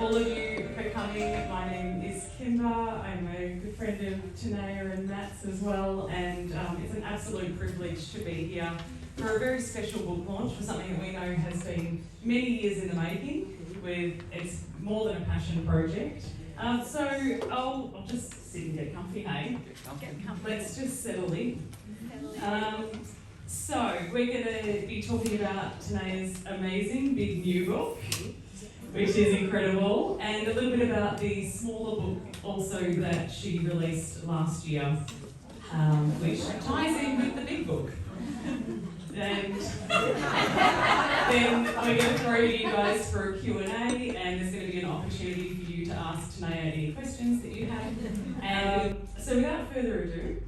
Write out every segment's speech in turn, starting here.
all of you for coming. My name is Kymba. I'm a good friend of Tanaya and Matt's as well, and it's an absolute privilege to be here for a very special book launch for something that we know has been many years in the making. It's more than a passion project. So I'll just sit and get comfy, hey? Let's just settle in. So we're going to be talking about Tanaya's amazing big new book, which is incredible, and a little bit about the smaller book also that she released last year, which ties in with the big book. And then we're going to throw to you guys for a Q&A, and there's going to be an opportunity for you to ask Tanaya any questions that you have. And so without further ado,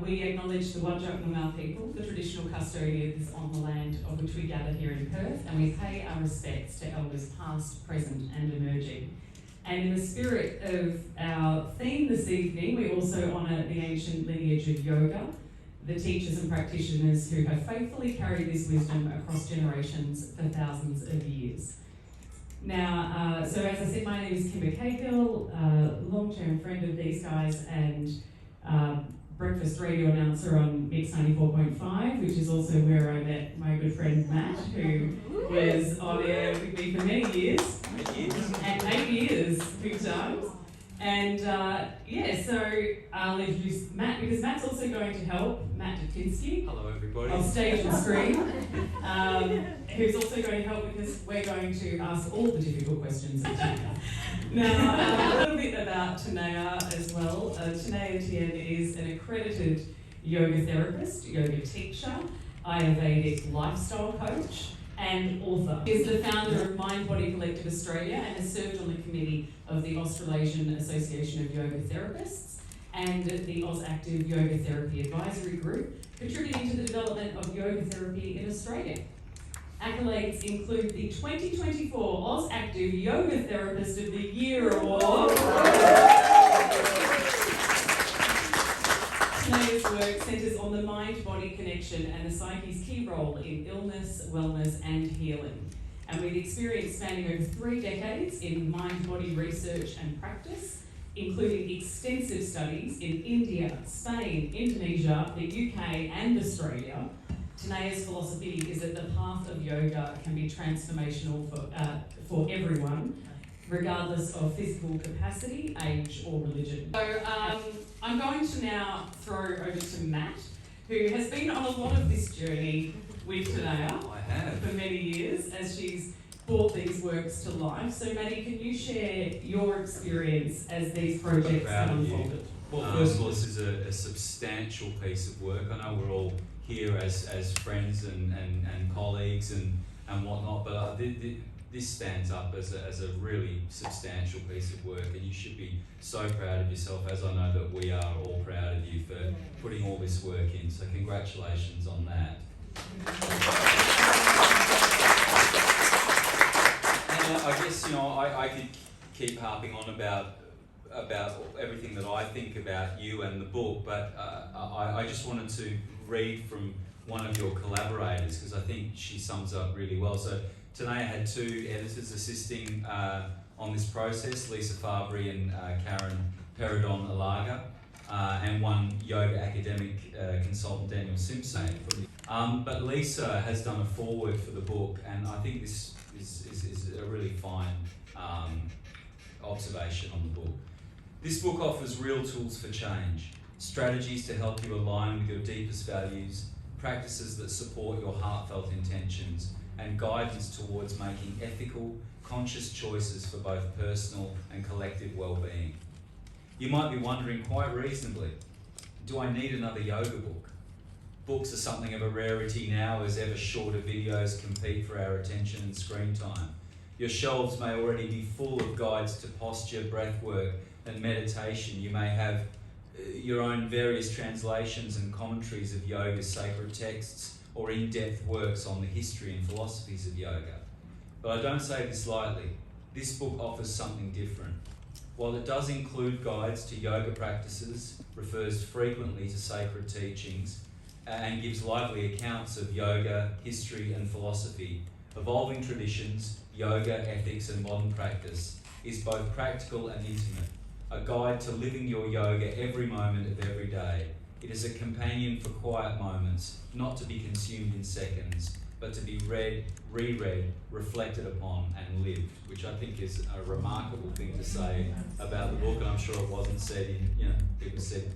we acknowledge the Whadjuk Noongar people, the traditional custodians on the land of which we gather here in Perth, and we pay our respects to elders past, present and emerging. And in the spirit of our theme this evening, we also honour the ancient lineage of yoga, the teachers and practitioners who have faithfully carried this wisdom across generations for thousands of years. Now, so as I said, my name is Kymba Cahill, long-term friend of these guys and breakfast radio announcer on Mix 94.5, which is also where I met my good friend Matt, who was on air with me for many years. 8 years, big time. And so I'll introduce Matt, because Matt's also going to help, Matt Dyktynski. Hello everybody. On stage and screen, who's also going to help because we're going to ask all the difficult questions of Tanaya. Now, a little bit about Tanaya as well. Tanaya Ti'en is an accredited yoga therapist, yoga teacher, Ayurvedic lifestyle coach, and author. She is the founder of Mind Body Collective Australia and has served on the committee of the Australasian Association of Yoga Therapists and the AusActive Yoga Therapy Advisory Group, contributing to the development of yoga therapy in Australia. Accolades include the 2024 AusActive Yoga Therapist of the Year Award. Tanaya's work centres on the mind-body connection and the psyche's key role in illness, wellness and healing. And with experience spanning over 3 decades in mind-body research and practice, including extensive studies in India, Spain, Indonesia, the UK and Australia, Tanaya's philosophy is that the path of yoga can be transformational for everyone, regardless of physical capacity, age or religion. So I'm going to now throw over to Matt, who has been on a lot of this journey with Tanaya for many years as she's brought these works to life. So Matty, can you share your experience as these projects have unfolded? Well, first of all, this is a substantial piece of work. I know we're all here as friends and colleagues and whatnot, but this stands up as a really substantial piece of work, and you should be so proud of yourself, as I know that we are all proud of you for putting all this work in. So congratulations on that. And I guess, I could keep harping on about everything that I think about you and the book, but I just wanted to read from one of your collaborators because I think she sums up really well. So Tanaya had 2 editors assisting on this process, Lisa Fabry and Karen Peridon-Alaga, and one yoga academic consultant, Daniel Simpson. But Lisa has done a foreword for the book, and I think this is a really fine observation on the book. This book offers real tools for change, strategies to help you align with your deepest values, practices that support your heartfelt intentions, and guidance towards making ethical, conscious choices for both personal and collective well-being. You might be wondering quite reasonably, do I need another yoga book? Books are something of a rarity now as ever shorter videos compete for our attention and screen time. Your shelves may already be full of guides to posture, breathwork and meditation. You may have your own various translations and commentaries of yoga's sacred texts or in-depth works on the history and philosophies of yoga. But I don't say this lightly. This book offers something different. While it does include guides to yoga practices, refers frequently to sacred teachings, and gives lively accounts of yoga, history and philosophy, evolving traditions, yoga, ethics and modern practice, is both practical and intimate, a guide to living your yoga every moment of every day. It is a companion for quiet moments, not to be consumed in seconds, but to be read, reread, reflected upon and lived, which I think is a remarkable thing to say about the book, and I'm sure it wasn't said in, it was said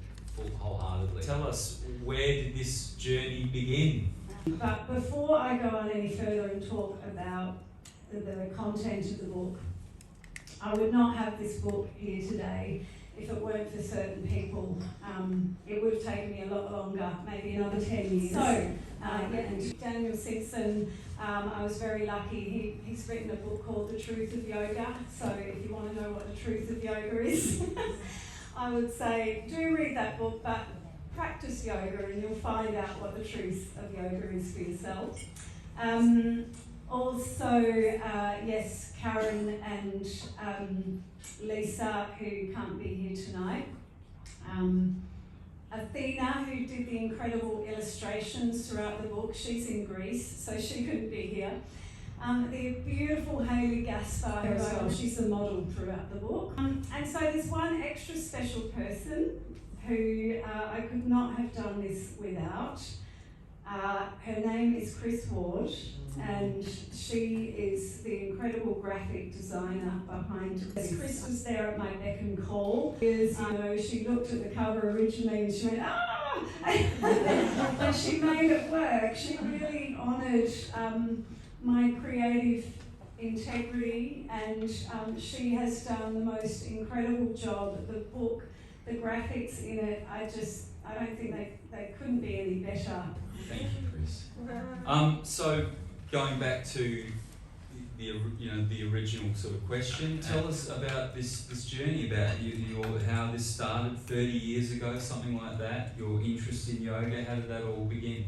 wholeheartedly. Tell us, where did this journey begin? But before I go on any further and talk about the content of the book, I would not have this book here today if it weren't for certain people. It would have taken me a lot longer, maybe another 10 years. So, and Daniel Simpson, I was very lucky. He's written a book called The Truth of Yoga. So if you want to know what the truth of yoga is, I would say do read that book, but practice yoga and you'll find out what the truth of yoga is for yourself. Also, yes, Karen and Lisa, who can't be here tonight. Athena, who did the incredible illustrations throughout the book, she's in Greece, so she couldn't be here. The beautiful Hayley Gaspar as well, she's the model throughout the book. And so there's one extra special person who I could not have done this without. Her name is Chris Ward, and she is the incredible graphic designer behind it. Chris was there at my beck and call. She looked at the cover originally and she went, ah! And she made it work. She really honoured my creative integrity, and she has done the most incredible job. The book, the graphics in it, I don't think they couldn't be any better. Thank you, Chris. So going back to the original sort of question, tell us about this journey, about how this started 30 years ago, something like that. Your interest in yoga, how did that all begin?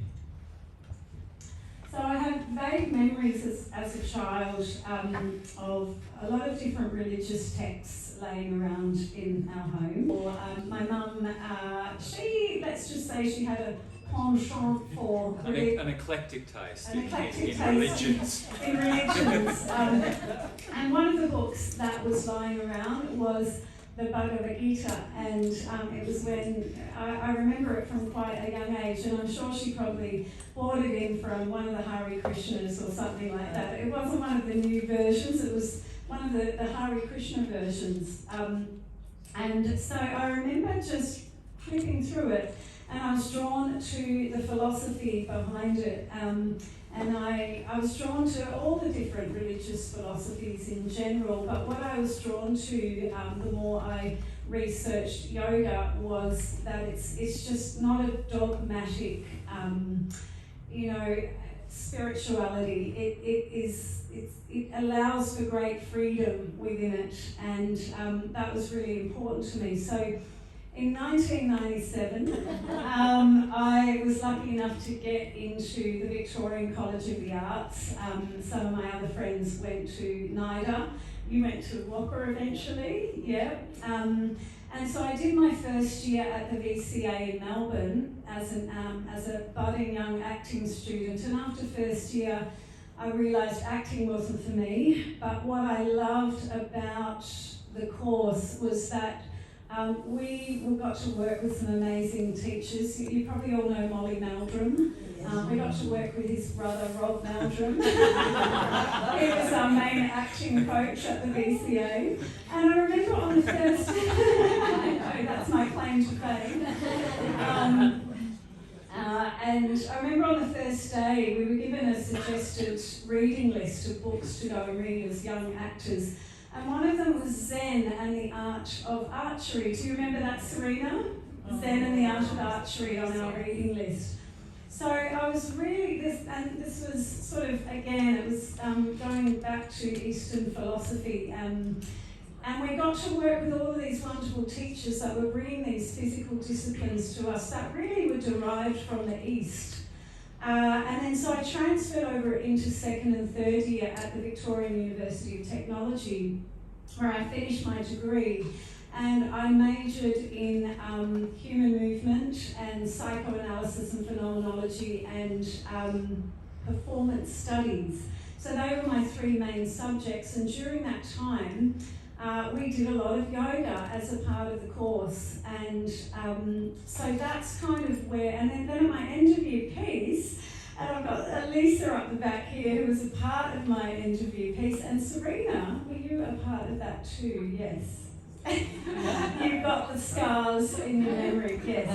So I have vague memories as a child of a lot of different religious texts laying around in our home. My mum, let's just say she had a penchant for an eclectic taste in taste religions. In religions. And one of the books that was lying around was the Bhagavad Gita, and it was when I remember it from quite a young age, and I'm sure she probably bought it in from one of the Hare Krishnas or something like that. It wasn't one of the new versions, it was one of the Hare Krishna versions. And so I remember just flipping through it, and I was drawn to the philosophy behind it. And I was drawn to all the different religious philosophies in general, but what I was drawn to the more I researched yoga was that it's just not a dogmatic, spirituality. It allows for great freedom within it, and that was really important to me. So in 1997, I was lucky enough to get into the Victorian College of the Arts. Some of my other friends went to NIDA. You went to Whopper eventually, yeah. And so I did my first year at the VCA in Melbourne as a budding young acting student. And after first year, I realised acting wasn't for me. But what I loved about the course was that we got to work with some amazing teachers. You probably all know Molly Meldrum. We got to work with his brother, Rob Meldrum. He was our main acting coach at the VCA. And I remember on the first I know, that's my claim to fame. And I remember on the first day, we were given a suggested reading list of books to go and read as young actors. And one of them was Zen and the Art of Archery. Do you remember that, Serena? Zen and the Art of Archery on our reading list. So I was really, this was sort of, again, it was going back to Eastern philosophy. And we got to work with all of these wonderful teachers that were bringing these physical disciplines to us that really were derived from the East. And then so I transferred over into second and third year at the Victorian University of Technology, where I finished my degree, and I majored in human movement and psychoanalysis and phenomenology and performance studies. So they were my three main subjects, and during that time we did a lot of yoga as a part of the course, and so that's kind of where, and then at my end of year piece, and I've got Lisa up the back here who was a part of my end of year piece, and Serena, were you a part of that too? Yes. You've got the scars in your memory, yes.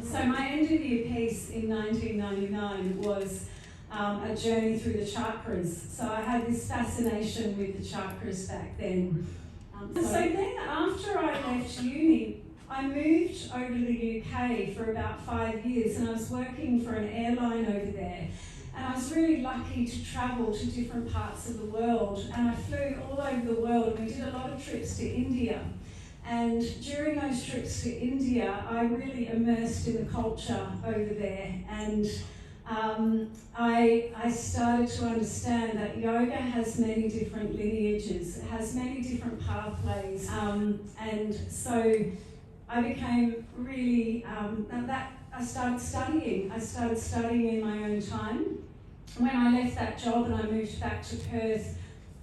So my end of year piece in 1999 was a journey through the chakras. So I had this fascination with the chakras back then. So then after I left uni, I moved over to the UK for about 5 years, and I was working for an airline over there. And I was really lucky to travel to different parts of the world, and I flew all over the world, and we did a lot of trips to India. And during those trips to India, I really immersed in the culture over there, and I started to understand that yoga has many different lineages, it has many different pathways, and so I became really, I started studying in my own time. When I left that job and I moved back to Perth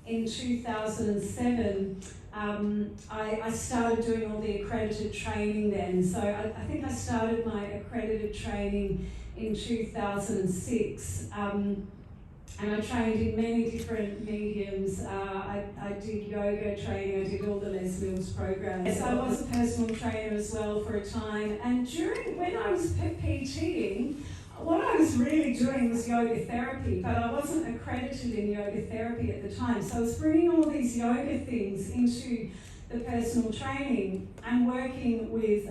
in 2007, I started doing all the accredited training then. So I think I started my accredited training in 2006, and I trained in many different mediums. I did yoga training, I did all the Les Mills programs. So I was a personal trainer as well for a time, and when I was PTing, what I was really doing was yoga therapy, but I wasn't accredited in yoga therapy at the time. So I was bringing all these yoga things into the personal training and working with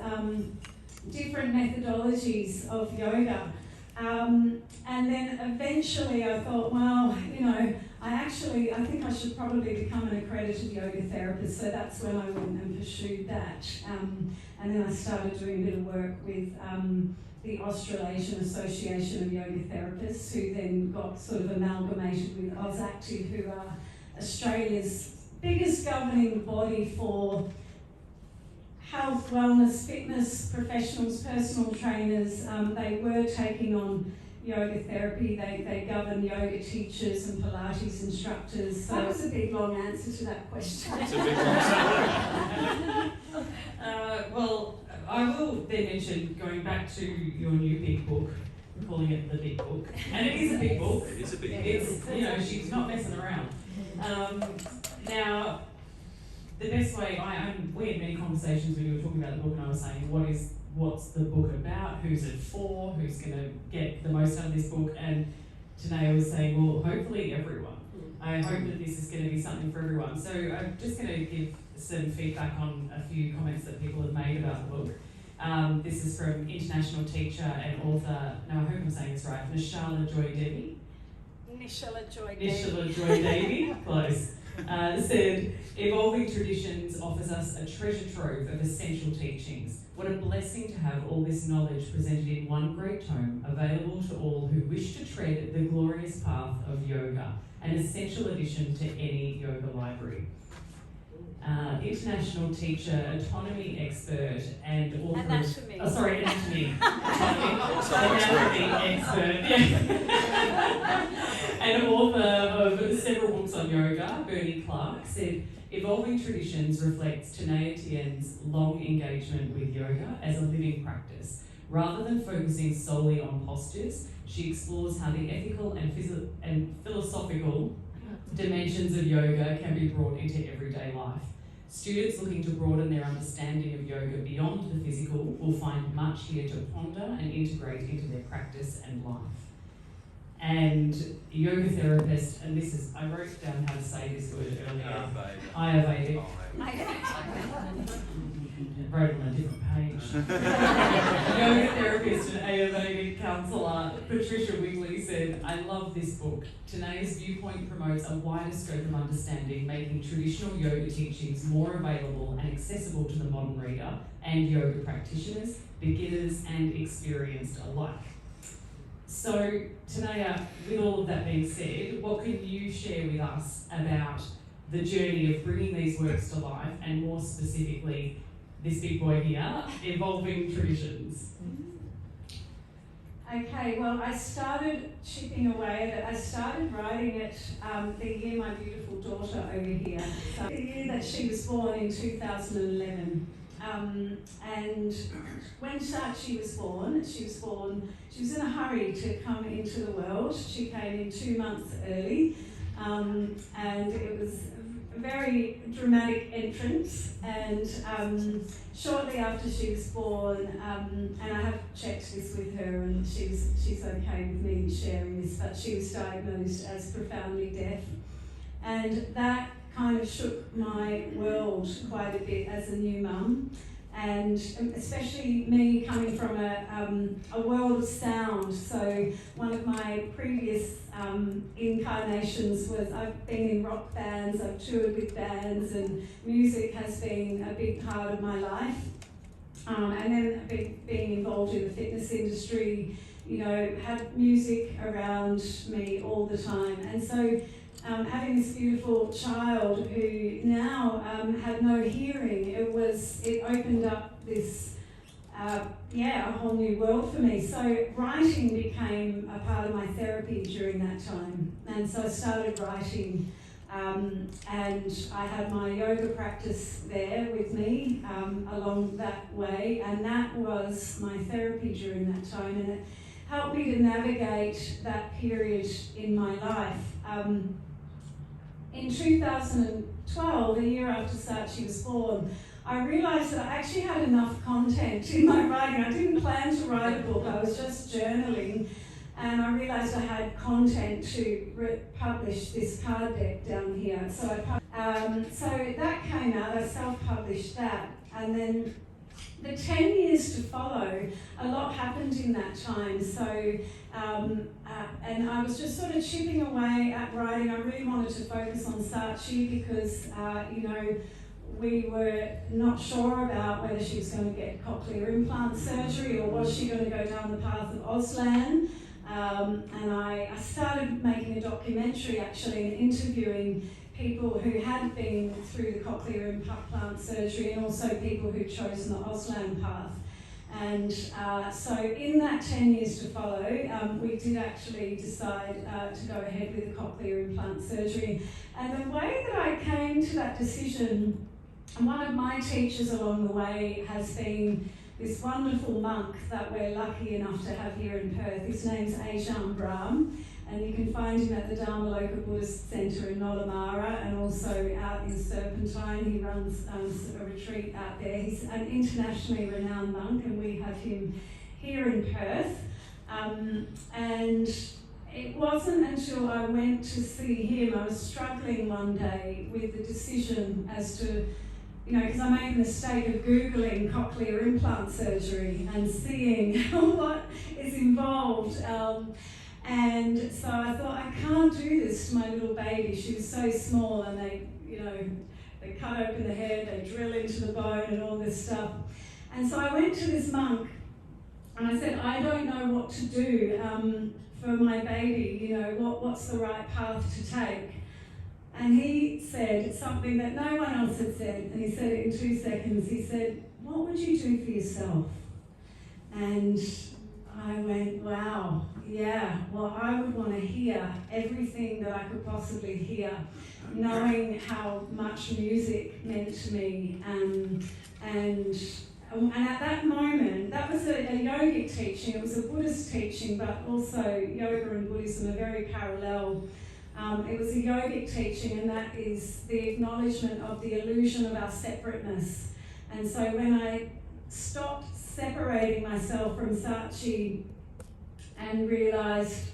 different methodologies of yoga. And then eventually I thought, well, I think I should probably become an accredited yoga therapist. So that's when I went and pursued that. And then I started doing a bit of work with the Australasian Association of Yoga Therapists, who then got sort of amalgamated with AusActive, who are Australia's biggest governing body for health, wellness, fitness professionals, personal trainers. They were taking on yoga therapy. They govern yoga teachers and Pilates instructors. So that was a big long answer to that question. It's a big answer. Well, I will then mention, going back to your new big book, calling it the big book, and it is a big book. It is a big book. It's, she's not messing around. Now, the best way, we had many conversations when you were talking about the book, and I was saying, what's the book about? Who's it for? Who's going to get the most out of this book? And Tanaya was saying, well, hopefully everyone. I hope that this is going to be something for everyone. So I'm just going to give some feedback on a few comments that people have made about the book. This is from international teacher and author, now I hope I'm saying this right, Nischala Joy Devi. Nischala Joy Devi. Nischala Joy Devi, close. Said, evolving traditions offers us a treasure trove of essential teachings. What a blessing to have all this knowledge presented in one great tome, available to all who wish to tread the glorious path of yoga, an essential addition to any yoga library. International teacher, autonomy expert, and author Anatomy. Anatomy. Anatomy expert, yeah. And author of several books on yoga, Bernie Clark, said, evolving traditions reflects Tanaya Ti'en's long engagement with yoga as a living practice. Rather than focusing solely on postures, she explores how the ethical and philosophical dimensions of yoga can be brought into everyday life. Students looking to broaden their understanding of yoga beyond the physical will find much here to ponder and integrate into their practice and life. And yoga therapist, and this is, I wrote down how to say this word earlier. Ayurvedic. Wrote on a different page. Yoga therapist and Ayurvedic counsellor Patricia Wigley said, I love this book. Tanaya's viewpoint promotes a wider scope of understanding, making traditional yoga teachings more available and accessible to the modern reader and yoga practitioners, beginners and experienced alike. So, Tanaya, with all of that being said, what can you share with us about the journey of bringing these works to life, and more specifically, this big boy here, evolving traditions? Okay, well, I started chipping away at it. I started writing it the year my beautiful daughter over here, so the year that she was born in 2011. And when Sachi was born, she was in a hurry to come into the world. She came in 2 months early, and it was a very dramatic entrance. And shortly after she was born, and I have checked this with her, and she's okay with me sharing this, but she was diagnosed as profoundly deaf, and that kind of shook my world quite a bit as a new mum. And especially me coming from a world of sound. So one of my previous incarnations was I've been in rock bands, I've toured with bands, and music has been a big part of my life. And then being involved in the fitness industry, you know, had music around me all the time. And so having this beautiful child who now had no hearing, it opened up this, a whole new world for me. So writing became a part of my therapy during that time. And so I started writing, and I had my yoga practice there with me along that way, and that was my therapy during that time, and it helped me to navigate that period in my life. In 2012, a year after Sachi was born, I realised that I actually had enough content in my writing. I didn't plan to write a book, I was just journaling, and I realised I had content to publish this card deck down here. So that came out, I self-published that, and then the 10 years to follow, a lot happened in that time. So, and I was just sort of chipping away at writing. I really wanted to focus on Sachi because, we were not sure about whether she was going to get cochlear implant surgery or was she going to go down the path of Auslan. And I started making a documentary actually and interviewing people who had been through the cochlear implant surgery and also people who'd chosen the Auslan path. And so in that 10 years to follow, we did actually decide to go ahead with the cochlear implant surgery. And the way that I came to that decision, one of my teachers along the way has been this wonderful monk that we're lucky enough to have here in Perth. His name's Ajahn Brahm, and you can find him at the Dharmaloka Buddhist Centre in Nollamara and also out in Serpentine. He runs a retreat out there. He's an internationally renowned monk, and we have him here in Perth. And it wasn't until I went to see him, I was struggling one day with the decision as to, because I made the mistake of Googling cochlear implant surgery and seeing what is involved. And so I thought, I can't do this to my little baby. She was so small, and they cut open the head, they drill into the bone and all this stuff. And so I went to this monk and I said, I don't know what to do for my baby, what's the right path to take? And he said something that no one else had said, and he said it in 2 seconds. He said, what would you do for yourself? And I went, wow, yeah, well, I would want to hear everything that I could possibly hear, knowing how much music meant to me. And at that moment, that was a yogic teaching, it was a Buddhist teaching, but also yoga and Buddhism are very parallel. It was a yogic teaching, and that is the acknowledgement of the illusion of our separateness. And so when I stopped separating myself from Sachi and realised,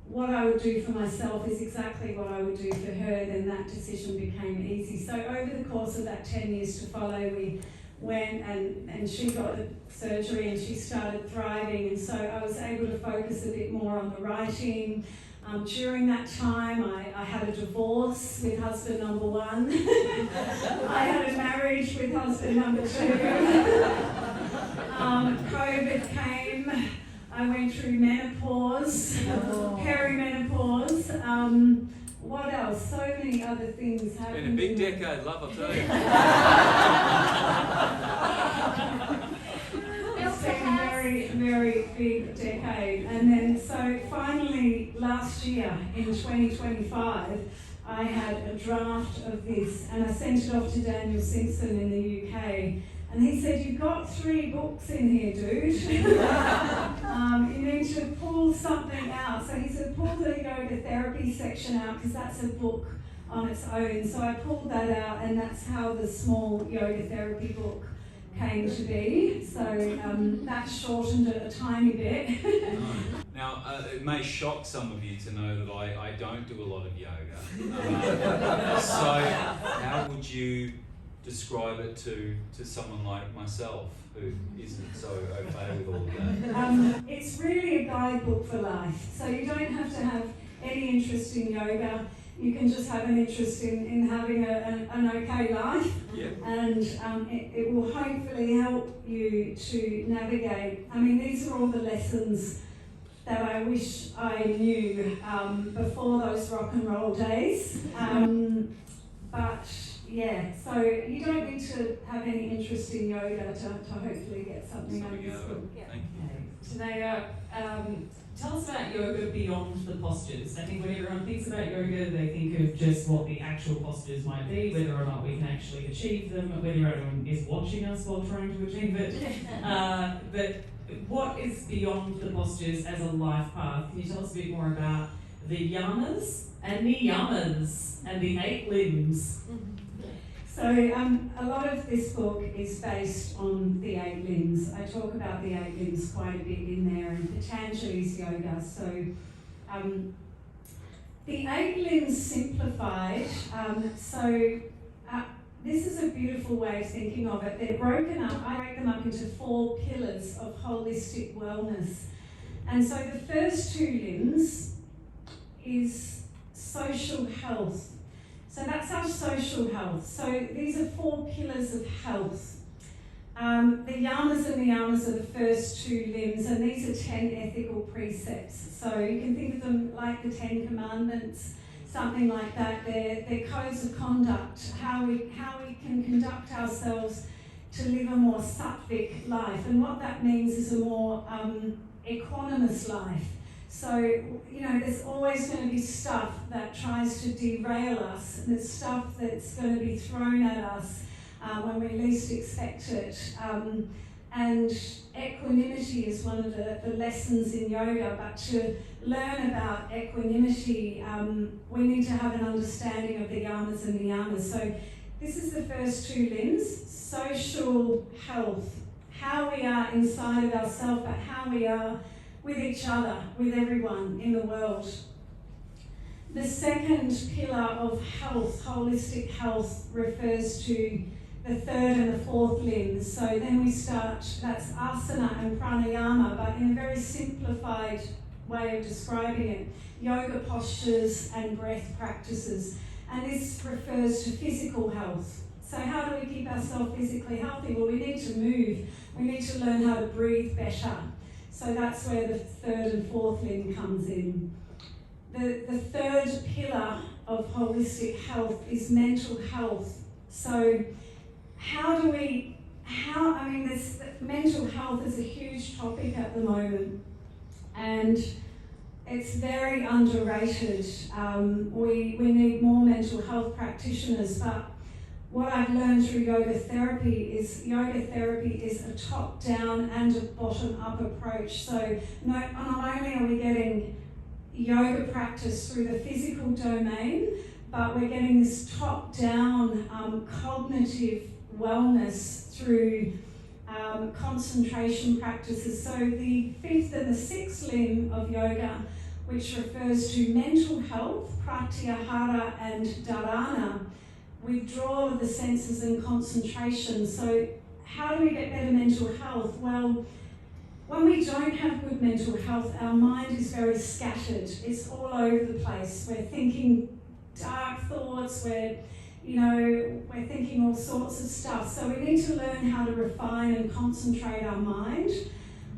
what I would do for myself is exactly what I would do for her, then that decision became easy. So over the course of that 10 years to follow, we went and she got the surgery and she started thriving, and so I was able to focus a bit more on the writing. During that time, I had a divorce with husband number 1. I had a marriage with husband number 2. COVID came. I went through menopause, perimenopause. What else? So many other things happened. Been a big decade, love, I'll tell you. It's been very very, very big decade. And then, so finally, last year in 2025, I had a draft of this and I sent it off to Daniel Simpson in the UK. And he said, "You've got 3 books in here, dude. You need to pull something out." So he said, "Pull the yoga therapy section out because that's a book on its own." So I pulled that out, and that's how the small yoga therapy book came to be. So that shortened it a tiny bit. Now, it may shock some of you to know that I don't do a lot of yoga. So how would you describe it to someone like myself who isn't so au fait with all of that? It's really a guidebook for life. So you don't have to have any interest in yoga. You can just have an interest in having an okay life. Yeah. And it will hopefully help you to navigate. I mean, these are all the lessons that I wish I knew before those rock and roll days. But yeah, so you don't need to have any interest in yoga to hopefully get something out of this book. Thank you. Tanaya, tell us about yoga beyond the postures. I think when everyone thinks about yoga, they think of just what the actual postures might be, whether or not we can actually achieve them, whether anyone is watching us while trying to achieve it. But what is beyond the postures as a life path? Can you tell us a bit more about the yamas and niyamas and the 8 limbs? So a lot of this book is based on the 8 limbs. I talk about the 8 limbs quite a bit in there, and Patanjali's yoga. So the 8 limbs simplified. This is a beautiful way of thinking of it. They're broken up. I break them up into 4 pillars of holistic wellness. And so the first 2 limbs is social health. So that's our social health. So these are 4 pillars of health. The yamas and niyamas are the first 2 limbs, and these are 10 ethical precepts. So you can think of them like the 10 commandments, something like that. They're codes of conduct, how we can conduct ourselves to live a more sattvic life. And what that means is a more equanimous life. So, you know, there's always going to be stuff that tries to derail us. There's stuff that's going to be thrown at us when we least expect it. And equanimity is one of the lessons in yoga, but to learn about equanimity, we need to have an understanding of the yamas and niyamas. So this is the first 2 limbs: social health, how we are inside of ourselves, but how we are with each other, with everyone in the world. The second pillar of health, holistic health, refers to the 3rd and the 4th limbs. So then we start, that's asana and pranayama, but in a very simplified way of describing it, yoga postures and breath practices. And this refers to physical health. So how do we keep ourselves physically healthy? Well, we need to move. We need to learn how to breathe better. So that's where the 3rd and 4th limb comes in. The 3rd pillar of holistic health is mental health. So mental health is a huge topic at the moment, and it's very underrated. We need more mental health practitioners, but what I've learned through yoga therapy is a top-down and a bottom-up approach. So not only are we getting yoga practice through the physical domain, but we're getting this top-down cognitive wellness through concentration practices. So the 5th and the 6th limb of yoga, which refers to mental health, pratyahara and dharana, withdrawal of the senses and concentration. So how do we get better mental health? Well, when we don't have good mental health, our mind is very scattered. It's all over the place. We're thinking dark thoughts, we're thinking all sorts of stuff. So we need to learn how to refine and concentrate our mind.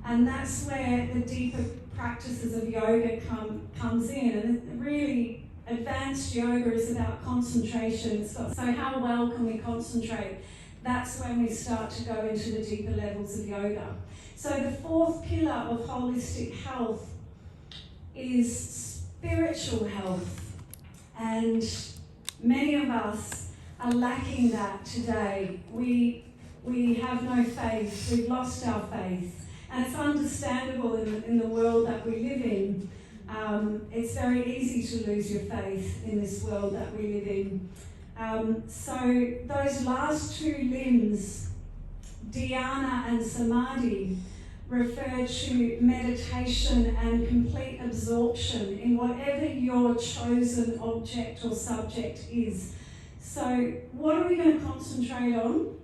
And that's where the deeper practices of yoga comes in. And really, advanced yoga is about concentration. So how well can we concentrate? that's when we start to go into the deeper levels of yoga. So the fourth pillar of holistic health is spiritual health. And many of us are lacking that today. We have no faith, we've lost our faith. And it's understandable in the world that we live in. It's very easy to lose your faith in this world that we live in. So those last two limbs, dhyana and samadhi, refer to meditation and complete absorption in whatever your chosen object or subject is. So what are we going to concentrate on?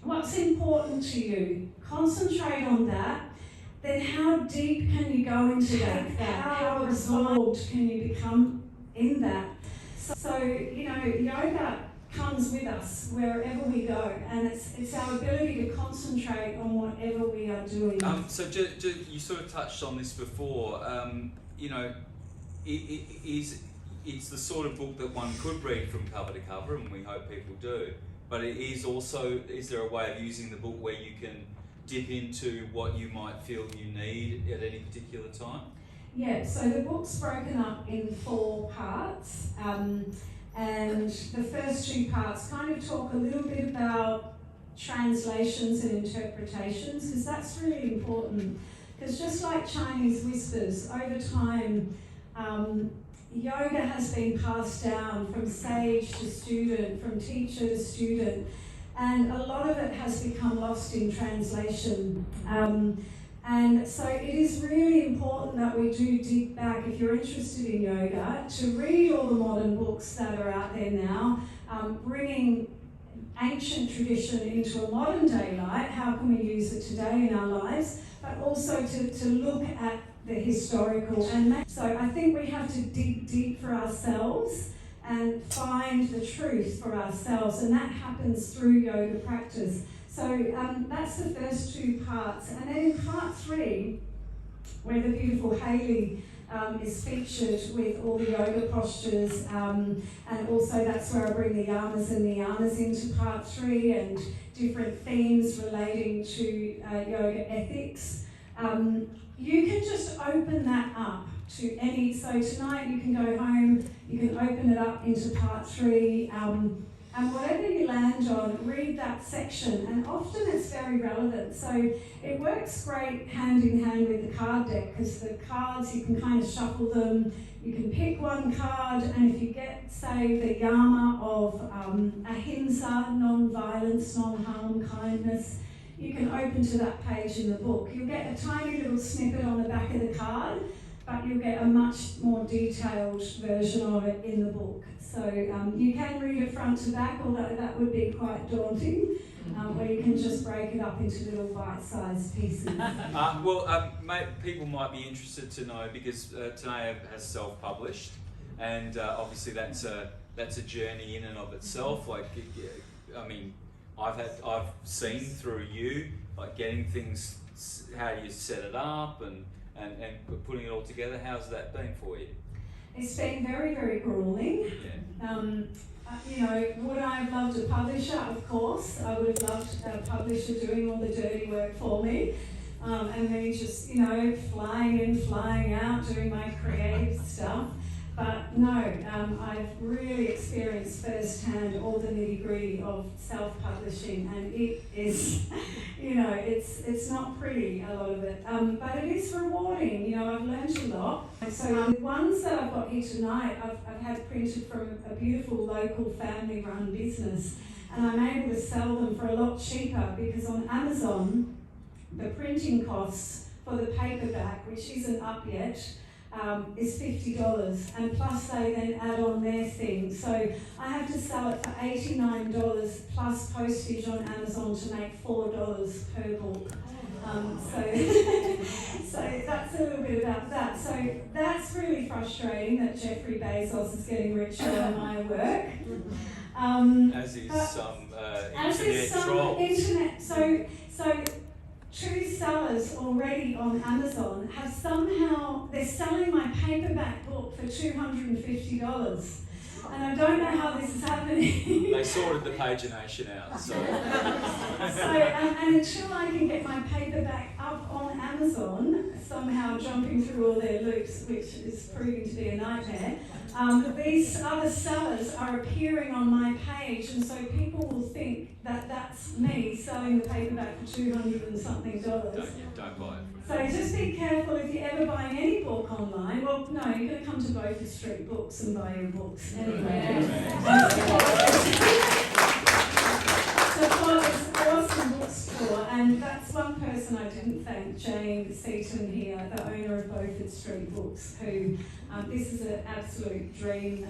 What's important to you? Concentrate on that. Then how deep can you go into that? How absorbed can you become in that? So yoga comes with us wherever we go, and it's our ability to concentrate on whatever we are doing. So you sort of touched on this before. It's the sort of book that one could read from cover to cover, and we hope people do. But it is also, is there a way of using the book where you can dip into what you might feel you need at any particular time? Yeah, so the book's broken up in 4 parts. And the first 2 parts kind of talk a little bit about translations and interpretations, because that's really important. Because just like Chinese whispers, over time, yoga has been passed down from sage to student, from teacher to student, and a lot of it has become lost in translation. And so it is really important that we do dig back, if you're interested in yoga, to read all the modern books that are out there now, bringing ancient tradition into a modern day light. How can we use it today in our lives? But also to look at the historical. And so I think we have to dig deep for ourselves and find the truth for ourselves, and that happens through yoga practice. So that's the first 2 parts. And then in part 3, where the beautiful Hayley is featured with all the yoga postures, and also that's where I bring the yamas and niyamas into part 3 and different themes relating to yoga ethics. You can just open that up to any, so tonight you can go home, you can open it up into part 3, and whatever you land on, read that section, and often it's very relevant. So it works great hand in hand with the card deck, because the cards, you can kind of shuffle them, you can pick one card, and if you get, say, the yama of ahimsa, non-violence, non-harm, kindness, you can open to that page in the book. You'll get a tiny little snippet on the back of the card, but you'll get a much more detailed version of it in the book. So you can read it front to back, although that would be quite daunting, where you can just break it up into little bite-sized pieces. People might be interested to know, because Tanaya has self-published, and obviously that's a journey in and of itself. Like, I mean, I've seen through you, like, getting things, how you set it up and putting it all together. How's that been for you? It's been very, very grueling. Yeah. Would I have loved a publisher? Of course. I would have loved a publisher doing all the dirty work for me. And me just, flying in, flying out, doing my creative stuff. But no, I've really experienced firsthand all the nitty-gritty of self-publishing, and it is, it's not pretty, a lot of it, but it is rewarding. I've learned a lot. So the ones that I've got here tonight, I've had printed from a beautiful local family-run business, and I'm able to sell them for a lot cheaper, because on Amazon, the printing costs for the paperback, which isn't up yet, is $50, and plus they then add on their thing. So I have to sell it for $89 plus postage on Amazon to make $4 per book. So that's a little bit about that. So that's really frustrating that Jeffrey Bezos is getting richer on my work. As is some internet. So true sellers already on Amazon have somehow, they're selling my paperback book for $250. And I don't know how this is happening. They sorted the pagination out, so. And until I can get my paperback up on Amazon, somehow jumping through all their loops, which is proving to be a nightmare, these other sellers are appearing on my page, and so people will think that that's me selling the paperback for $200 and something. Don't buy it. So just be careful if you're ever buying any book online. Well, no, you're going to come to Beaufort Street Books and buy your books anyway. Support this awesome bookstore, and that's one person I didn't thank, Jane Seaton here, the owner of Beaufort Street Books, who this is an absolute dream,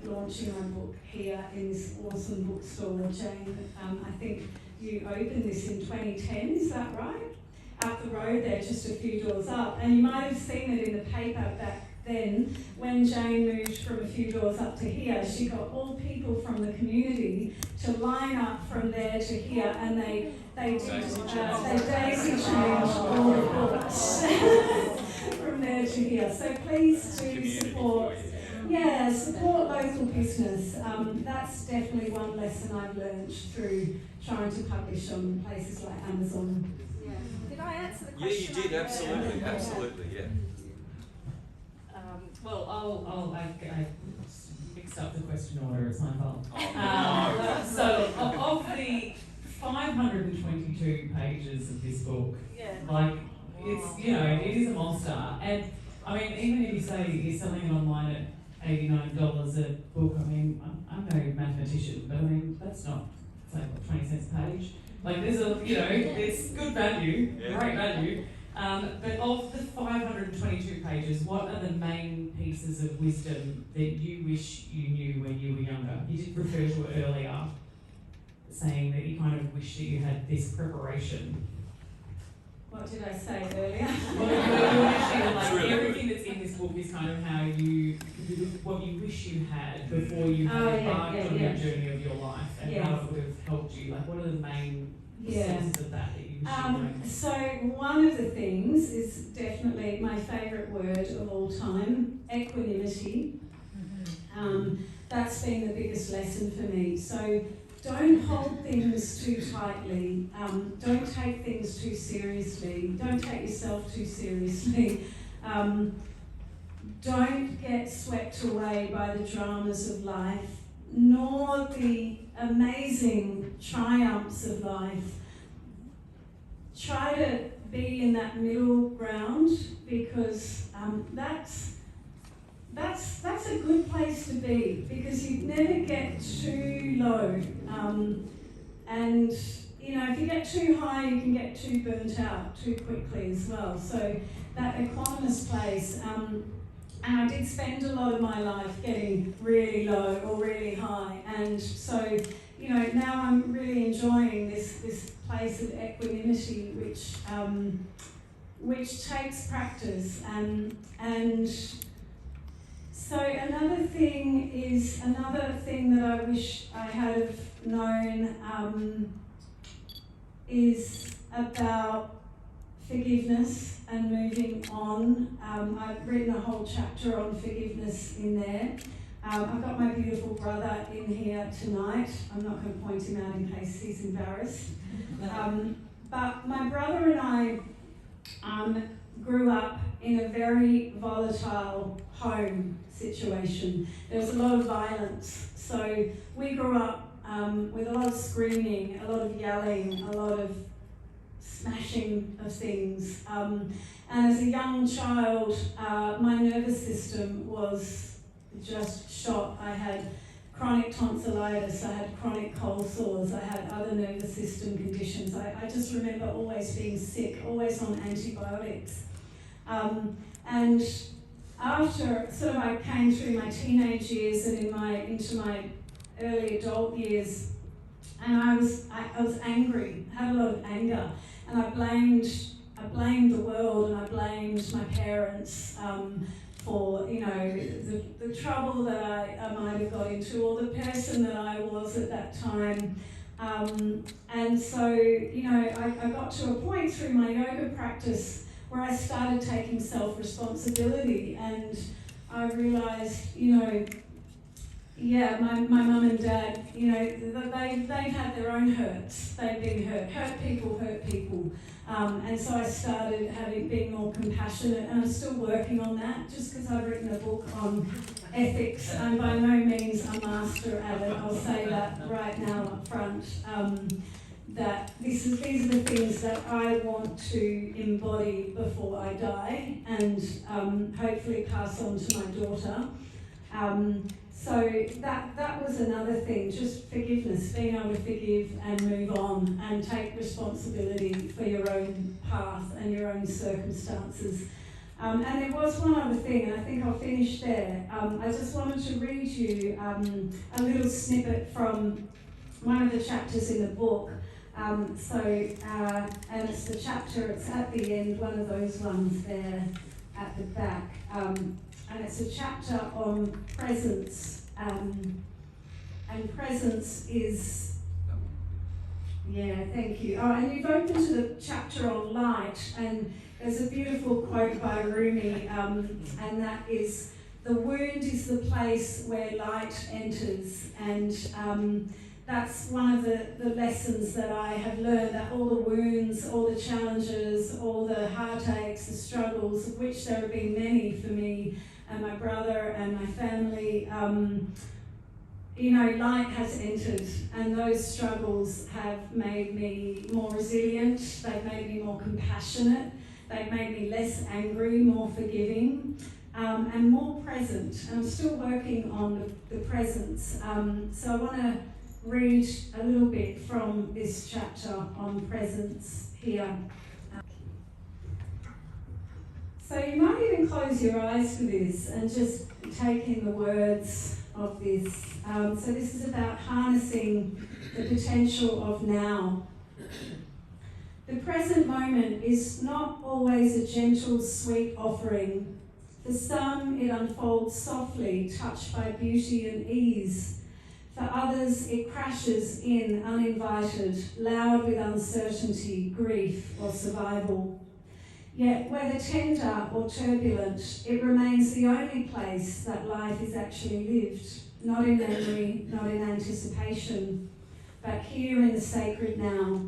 launching my book here in this awesome bookstore. Jane, I think you opened this in 2010, is that right? Up the road there, just a few doors up, and you might have seen it in the paper back then. When Jane moved from a few doors up to here, she got all people from the community to line up from there to here, and they daisy changed all the books from there to here. So please do support. Yeah, support local business. That's definitely one lesson I've learned through trying to publish on places like Amazon. Did I answer the Yeah, question? you did, absolutely, yeah. Well, I mixed up the question order, it's my fault. So, of the 522 pages of this book, like, it's, you know, it is a monster. And, I mean, even if you say you're selling it online at $89 a book, I mean, I'm no mathematician, but I mean, that's not, it's like, what, 20 cents a page? Like, there's a, you know, it's good value, great value. But of the 522 pages, what are the main pieces of wisdom that you wish you knew when you were younger? You did refer to it earlier, saying that you kind of wish that you had this preparation. What did I say earlier? Well, you actually, like, everything that's in this book is kind of how what you wish you had before you had embarked on your journey of your life, and how it would have helped you. Like, what are the main senses of that you wish you known? So one of the things is definitely my favourite word of all time, equanimity. That's been the biggest lesson for me. So don't hold things too tightly. Don't take things too seriously. Don't take yourself too seriously. Don't get swept away by the dramas of life, nor the amazing triumphs of life. Try to be in that middle ground, because that's a good place to be, because you never get too low. And you know, if you get too high, you can get too burnt out too quickly as well. So that equanimous place. And I did spend a lot of my life getting really low or really high, and so, you know, now I'm really enjoying this place of equanimity, which takes practice. And so another thing that I wish I had have known is about forgiveness and moving on. I've written a whole chapter on forgiveness in there. I've got my beautiful brother in here tonight. I'm not going to point him out in case he's embarrassed. But my brother and I grew up in a very volatile home situation. There was a lot of violence. So we grew up with a lot of screaming, a lot of yelling, a lot of smashing of things. And as a young child, my nervous system was just shot. I had chronic tonsillitis, I had chronic cold sores, I had other nervous system conditions. I just remember always being sick, always on antibiotics. And after sort of I came through my teenage years and into my early adult years, and I was angry, I had a lot of anger, and I blamed the world, and I blamed my parents for, you know, the trouble that I might have got into, or the person that I was at that time. And so, you know, I got to a point through my yoga practice where I started taking self-responsibility, and I realised, you know, yeah, my mum and dad, you know, they've had their own hurts. They've been hurt. Hurt people. And so I started being more compassionate, and I'm still working on that. Just because I've written a book on ethics, I'm by no means a master at it. I'll say that right now up front. That these are the things that I want to embody before I die, and hopefully pass on to my daughter. So that was another thing, just forgiveness, being able to forgive and move on and take responsibility for your own path and your own circumstances. And there was one other thing, and I think I'll finish there. I just wanted to read you a little snippet from one of the chapters in the book. And it's the chapter, it's at the end, one of those ones there at the back. And it's a chapter on presence. And presence is, yeah, thank you. Oh, and you've opened to the chapter on light, and there's a beautiful quote by Rumi, and that is, "The wound is the place where light enters." And that's one of the lessons that I have learned, that all the wounds, all the challenges, all the heartaches, the struggles, of which there have been many for me and my brother and my family, you know, light has entered, and those struggles have made me more resilient, they've made me more compassionate, they've made me less angry, more forgiving, and more present. And I'm still working on the presence. So I want to read a little bit from this chapter on presence here. So you might even close your eyes for this and just take in the words of this. So this is about harnessing the potential of now. The present moment is not always a gentle, sweet offering. For some, it unfolds softly, touched by beauty and ease. For others, it crashes in uninvited, loud with uncertainty, grief, or survival. Yet, whether tender or turbulent, it remains the only place that life is actually lived, not in memory, not in anticipation, but here in the sacred now.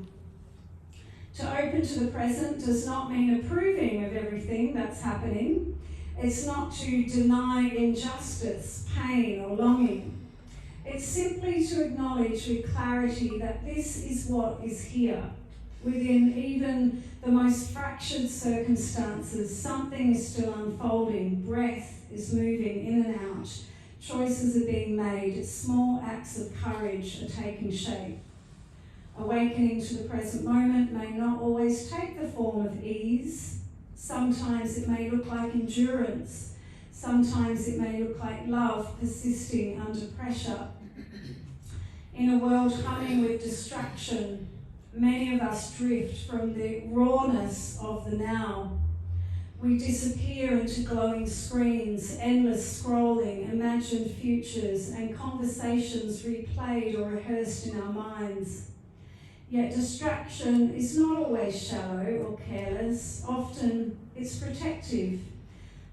To open to the present does not mean approving of everything that's happening. It's not to deny injustice, pain, or longing. It's simply to acknowledge with clarity that this is what is here. Within even the most fractured circumstances, something is still unfolding, breath is moving in and out, choices are being made, small acts of courage are taking shape. Awakening to the present moment may not always take the form of ease. Sometimes it may look like endurance. Sometimes it may look like love persisting under pressure. In a world humming with distraction, many of us drift from the rawness of the now. We disappear into glowing screens, endless scrolling, imagined futures, and conversations replayed or rehearsed in our minds. Yet distraction is not always shallow or careless. Often it's protective,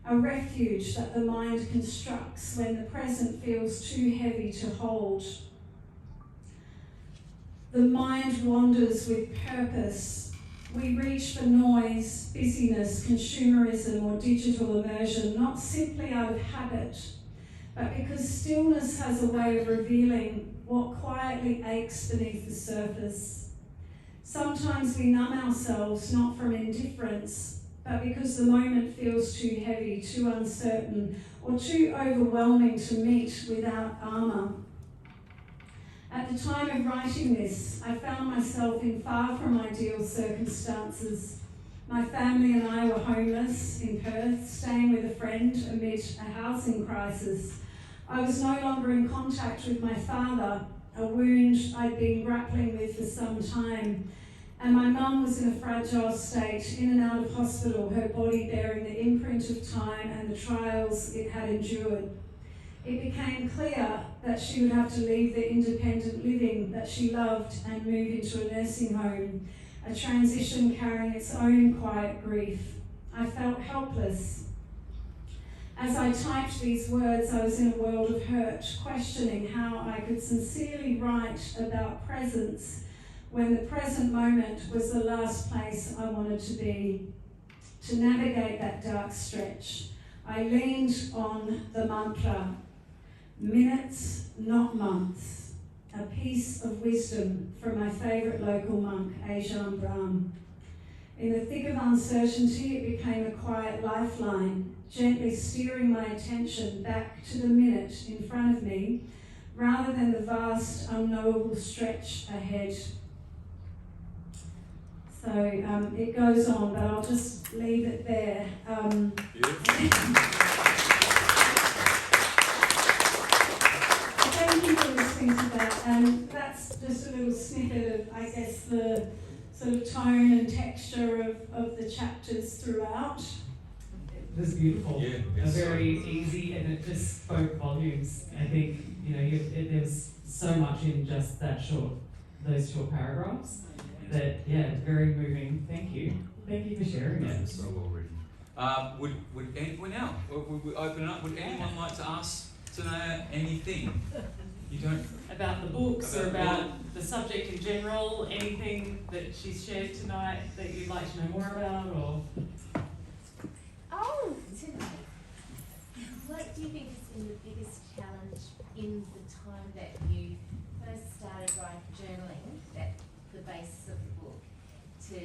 a refuge that the mind constructs when the present feels too heavy to hold. The mind wanders with purpose. We reach for noise, busyness, consumerism, or digital immersion, not simply out of habit, but because stillness has a way of revealing what quietly aches beneath the surface. Sometimes we numb ourselves not from indifference, but because the moment feels too heavy, too uncertain, or too overwhelming to meet without armour. At the time of writing this, I found myself in far from ideal circumstances. My family and I were homeless in Perth, staying with a friend amid a housing crisis. I was no longer in contact with my father, a wound I'd been grappling with for some time. And my mum was in a fragile state, in and out of hospital, her body bearing the imprint of time and the trials it had endured. It became clear that she would have to leave the independent living that she loved and move into a nursing home, a transition carrying its own quiet grief. I felt helpless. as I typed these words, I was in a world of hurt, questioning how I could sincerely write about presence when the present moment was the last place I wanted to be. To navigate that dark stretch, I leaned on the mantra, minutes, not months, a piece of wisdom from my favourite local monk, Ajahn Brahm. In the thick of uncertainty, it became a quiet lifeline, gently steering my attention back to the minute in front of me, rather than the vast, unknowable stretch ahead. So it goes on, but I'll just leave it there. Thank you for listening to that. And that's just a little snippet of, I guess, the sort of tone and texture of the chapters throughout. It was beautiful. Yeah, Very easy, and it just spoke volumes. I think, there was so much in just those short paragraphs. That, very moving. Thank you. Thank you for sharing it. So well written. Would we open it up? Would anyone like to ask Tanaya anything? You don't about the books or about the subject in general? Anything that she's shared tonight that you'd like to know more about, or? Oh, tonight. What do you think has been the biggest challenge in the time that you first started journaling, that the basis of the book, to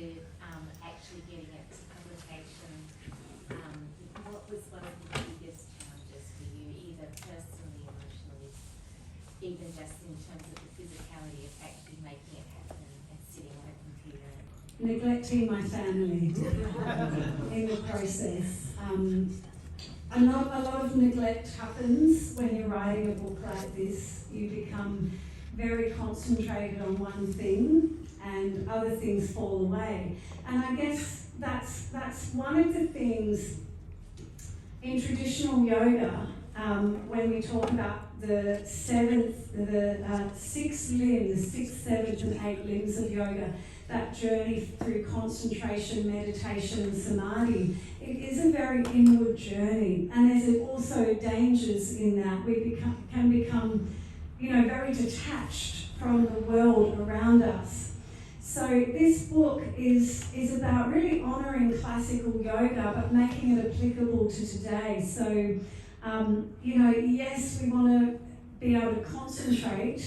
actually getting it to publication? What was one of the biggest challenges for you, either personally, emotionally, even just in terms of the physicality of actually making it happen and sitting on a computer? Neglecting my family in the process. A lot of neglect happens when you're writing a book like this. You become very concentrated on one thing and other things fall away. And I guess that's one of the things in traditional yoga, when we talk about the six limbs, 6, 7, and 8 limbs of yoga, that journey through concentration, meditation, and samadhi, it is a very inward journey. And there's also dangers in that. We can become very detached from the world around us. So this book is about really honouring classical yoga, but making it applicable to today. So, yes, we want to be able to concentrate,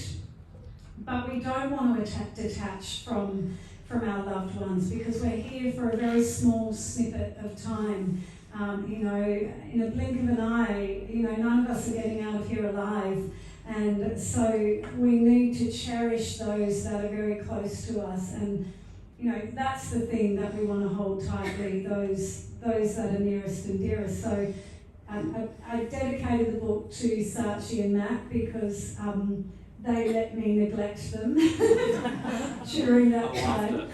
but we don't want to detach from our loved ones, because we're here for a very small snippet of time. In a blink of an eye, none of us are getting out of here alive. And so we need to cherish those that are very close to us. And, that's the thing that we want to hold tightly, those that are nearest and dearest. So I dedicated the book to Sachi and Matt because they let me neglect them during that time.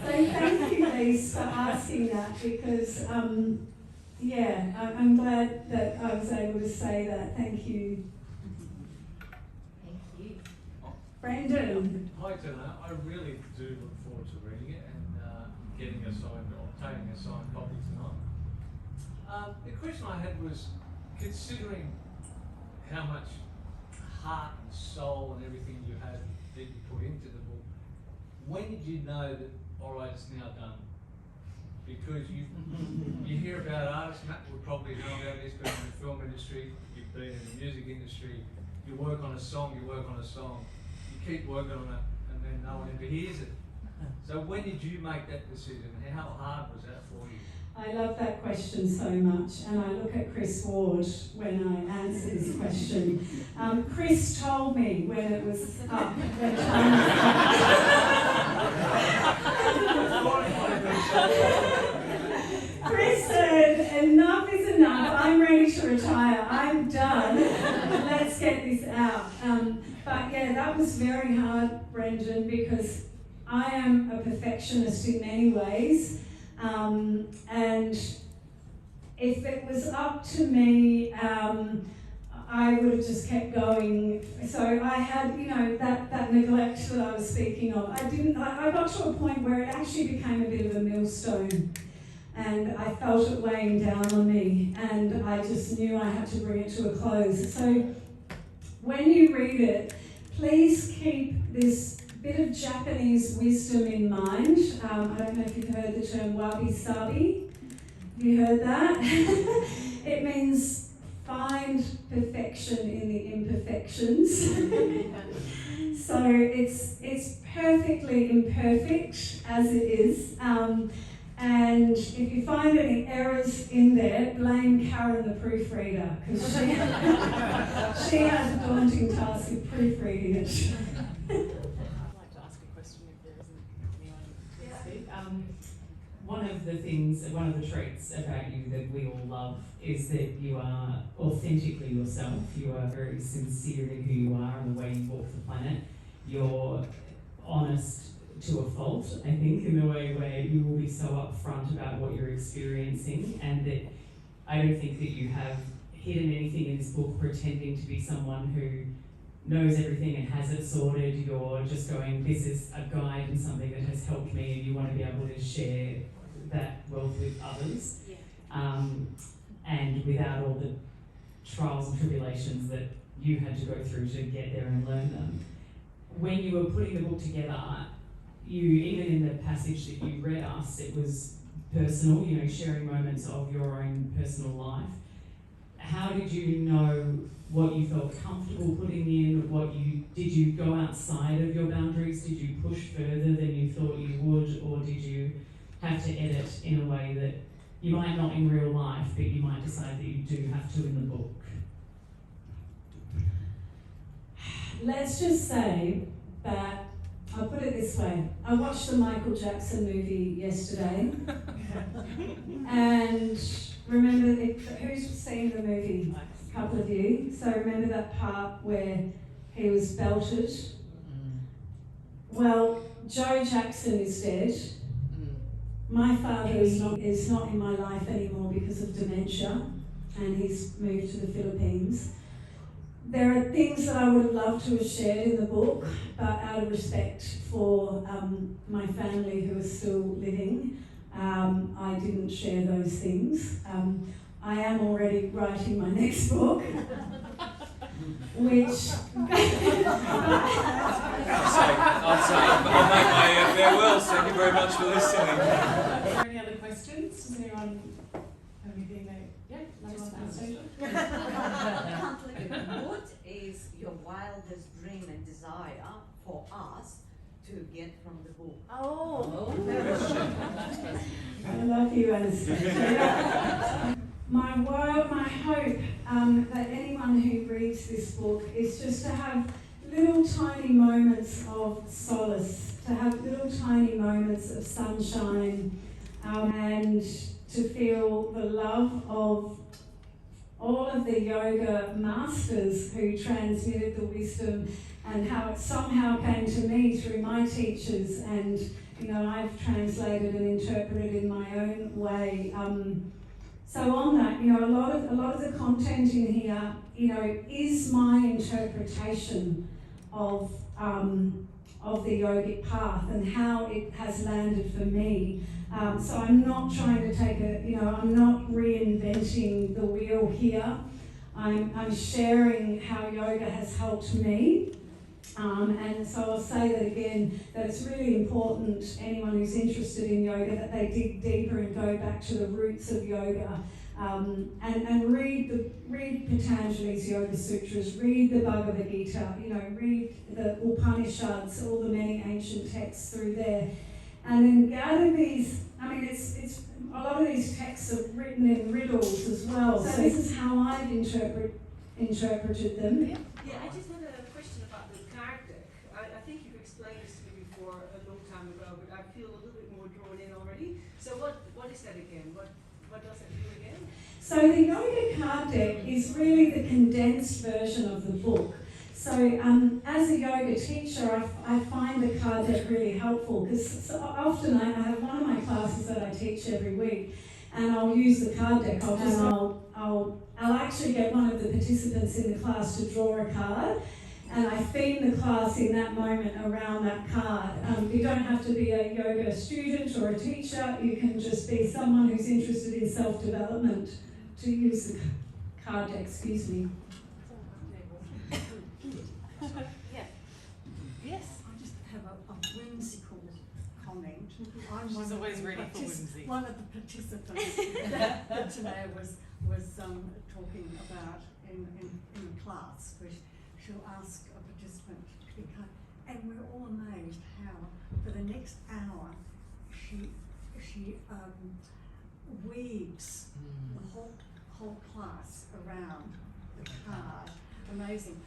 So thank you, Lise, for asking that, because I'm glad that I was able to say that. Thank you. Thank you. Brandon. Hi, Tanaya. I really do look forward to reading it and getting a signed or obtaining a signed copy tonight. The question I had was, considering how much heart and soul and everything you had that you put into the book, when did you know that, all right, it's now done? Because you hear about artists, Matt would probably know about this, but in the film industry, you've been in the music industry, you work on a song, you keep working on it, and then no one ever hears it. So when did you make that decision? How hard was that for you? I love that question so much, and I look at Chris Ward when I answer this question. Chris told me when it was up. Chris said, enough is enough, I'm ready to retire, I'm done, let's get this out. But yeah, that was very hard, Brendan, because I am a perfectionist in many ways. And if it was up to me, I would have just kept going. So I had, that neglect that I was speaking of. I got to a point where it actually became a bit of a millstone. and I felt it weighing down on me, and I just knew I had to bring it to a close. So when you read it, please keep this bit of Japanese wisdom in mind. I don't know if you've heard the term wabi-sabi. Have you heard that? It means find perfection in the imperfections. So it's perfectly imperfect as it is. And if you find any errors in there, blame Karen the proofreader, because she has a daunting task of proofreading it. I'd like to ask a question if there isn't anyone to speak. One of the traits about you that we all love is that you are authentically yourself. You are very sincere in who you are and the way you walk the planet. You're honest to a fault, I think, in the way where you will be so upfront about what you're experiencing, and that I don't think that you have hidden anything in this book pretending to be someone who knows everything and has it sorted. You're just going, this is a guide and something that has helped me, and you want to be able to share that wealth with others, and without all the trials and tribulations that you had to go through to get there and learn them. When you were putting the book together, you, even in the passage that you read us, it was personal, you know, sharing moments of your own personal life. How did you know what you felt comfortable putting in? Did you go outside of your boundaries? Did you push further than you thought you would, or did you have to edit in a way that you might not in real life, but you might decide that you do have to in the book? Let's just say that, I'll put it this way, I watched the Michael Jackson movie yesterday, and remember, who's seen the movie? A couple of you. So remember that part where he was belted? Well, Joe Jackson is dead. My father is not in my life anymore because of dementia, and he's moved to the Philippines. There are things that I would have loved to have shared in the book, but out of respect for my family who are still living, I didn't share those things. I am already writing my next book, which... I'll make my farewells. Thank you very much for listening. Are there any other questions? Does anyone have anything they... Yeah, Just Anastasia? what is your wildest dream and desire for us to get from the book? Oh. I love you, Anastasia. My hope that anyone who reads this book is just to have little tiny moments of solace, to have little tiny moments of sunshine, and to feel the love of all of the yoga masters who transmitted the wisdom, and how it somehow came to me through my teachers, and I've translated and interpreted in my own way. So on that, a lot of the content in here, is my interpretation of the yogic path and how it has landed for me. So I'm not trying to take I'm not reinventing the wheel here. I'm sharing how yoga has helped me. And so I'll say that again, that it's really important, anyone who's interested in yoga, that they dig deeper and go back to the roots of yoga, and read Patanjali's Yoga Sutras, read the Bhagavad Gita, read the Upanishads, all the many ancient texts through there, and then gather these. It's a lot of these texts are written in riddles as well. So this is how I've interpreted them. Yeah, I just had a question about the card deck. I think you've explained this to me before a long time ago, but I feel a little bit more drawn in already. So what is that again? What does it do again? So the yoga card deck is really the condensed version of the book. So as a yoga teacher, I find the card deck really helpful, because often I have one of my classes that I teach every week, and I'll use the card deck. I'll actually get one of the participants in the class to draw a card, And I themed the class in that moment around that card. You don't have to be a yoga student or a teacher. You can just be someone who's interested in self-development to use the card deck, excuse me. Yeah. Yes. I just have a whimsical comment. I'm She's one of always the ready for whimsy. One of the participants that Tanaya was talking about in the class, where she'll ask a participant to be kind, and we're all amazed how for the next hour she weaves the whole class around the card. Amazing.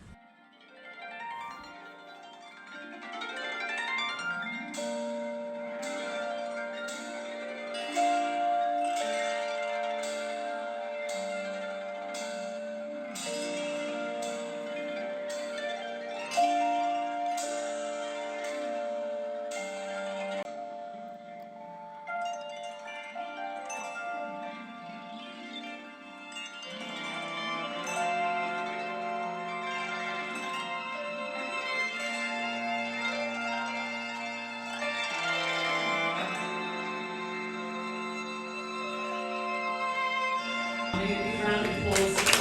A big round of applause.